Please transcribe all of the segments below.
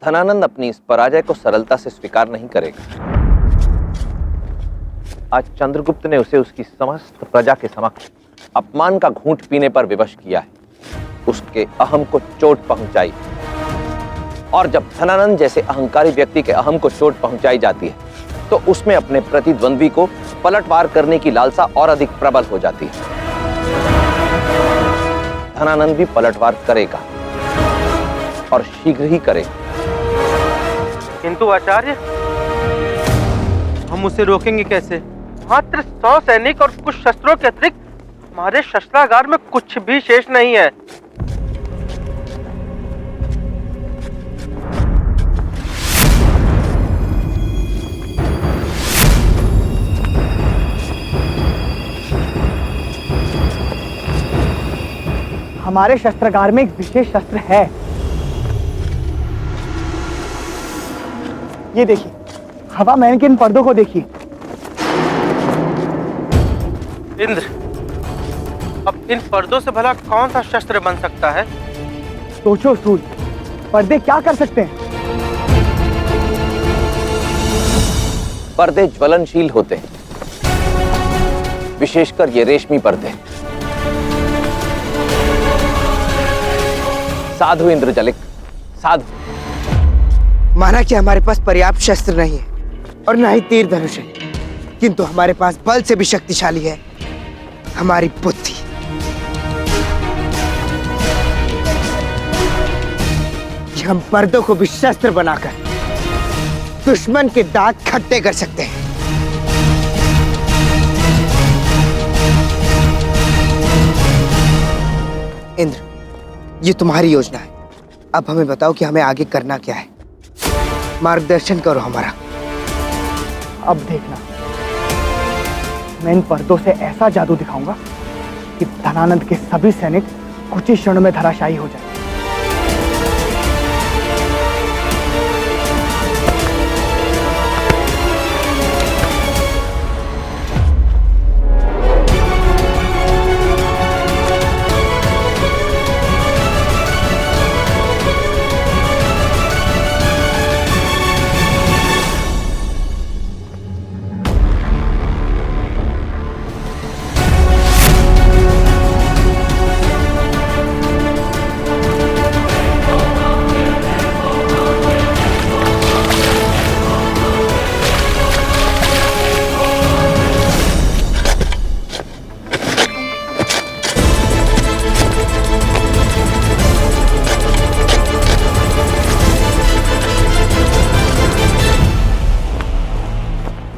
धनानंद अपनी इस पराजय को सरलता से स्वीकार नहीं करेगा। आज चंद्रगुप्त ने उसे उसकी समस्त प्रजा के समक्ष अपमान का घूंट पीने पर विवश किया है, उसके अहम को चोट पहुंचाई। और जब धनानंद जैसे अहंकारी व्यक्ति के अहम को चोट पहुंचाई जाती है तो उसमें अपने प्रतिद्वंद्वी को पलटवार करने की लालसा और अधिक प्रबल हो जाती है। धनानंद भी पलटवार करेगा और शीघ्र ही करेगा। किंतु आचार्य, हम उसे रोकेंगे कैसे? मात्र 100 सैनिक और कुछ शस्त्रों के अतिरिक्त हमारे शस्त्रागार में कुछ भी शेष नहीं है। हमारे शस्त्रागार में एक विशेष शस्त्र है। ये देखिए, हवा महल के इन पर्दों को देखिए। इंद्र, अब इन पर्दों से भला कौन सा शस्त्र बन सकता है? सोचो सूर्य, पर्दे क्या कर सकते हैं? पर्दे ज्वलनशील होते हैं, विशेषकर ये रेशमी पर्दे। साधु इंद्रजलिक, साधु। माना कि हमारे पास पर्याप्त शस्त्र नहीं है और ना ही तीर धनुष है, किंतु हमारे पास बल से भी शक्तिशाली है हमारी बुद्धि। कि हम पर्दों को भी शस्त्र बनाकर दुश्मन के दांत खट्टे कर सकते हैं। इंद्र, ये तुम्हारी योजना है। अब हमें बताओ कि हमें आगे करना क्या है। मार्गदर्शन करो हमारा। अब देखना, मैं इन पर्दों से ऐसा जादू दिखाऊंगा कि धनानंद के सभी सैनिक कुछ ही क्षण में धराशायी हो जाए।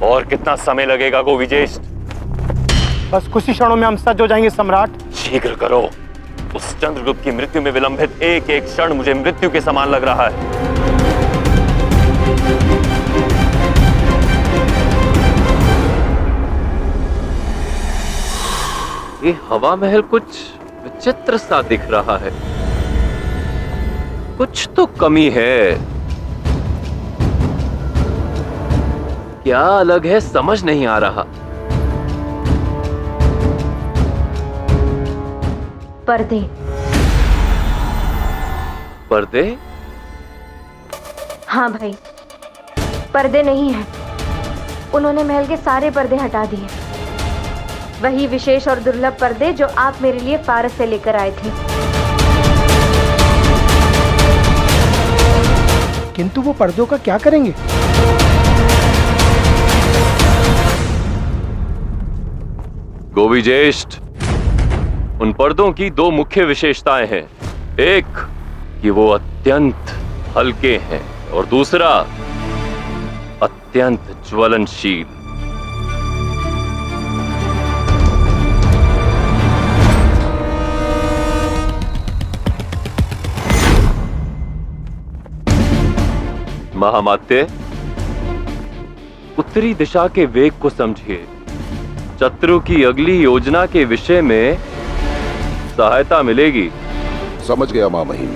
और कितना समय लगेगा गोविजेष्ठ? बस कुछ ही क्षणों में हम सज्ज हो जाएंगे सम्राट। शीघ्र करो। उस चंद्रगुप्त की मृत्यु में विलंबित एक एक क्षण मुझे मृत्यु के समान लग रहा है। ये हवा महल कुछ विचित्र सा दिख रहा है। कुछ तो कमी है। क्या अलग है समझ नहीं आ रहा। पर्दे। पर्दे? हाँ भाई, पर्दे नहीं हैं। उन्होंने महल के सारे पर्दे हटा दिए। वही विशेष और दुर्लभ पर्दे जो आप मेरे लिए फारस से लेकर आए थे। किंतु वो पर्दों का क्या करेंगे? गोविजेष्ठ, उन पर्दों की दो मुख्य विशेषताएं हैं। एक कि वो अत्यंत हल्के हैं और दूसरा अत्यंत ज्वलनशील। महामात्य, उत्तरी दिशा के वेग को समझिए। शत्रु की अगली योजना के विषय में सहायता मिलेगी। समझ गया महामहिम।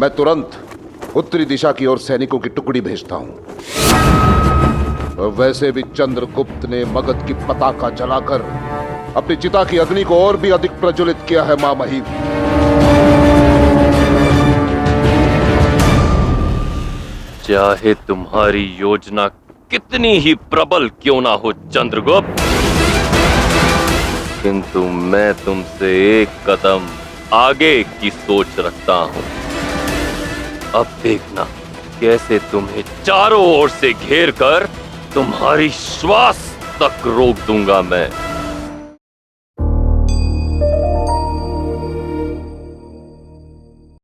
मैं तुरंत उत्तरी दिशा की ओर सैनिकों की टुकड़ी भेजता हूं। और वैसे भी चंद्रगुप्त ने मगध की पताका जलाकर अपनी चिता की अग्नि को और भी अधिक प्रज्वलित किया है महामहिम। चाहे तुम्हारी योजना कितनी ही प्रबल क्यों ना हो चंद्रगुप्त, किंतु मैं तुमसे एक कदम आगे की सोच रखता हूं। अब देखना कैसे तुम्हें चारों ओर से घेर कर तुम्हारी श्वास तक रोक दूंगा मैं।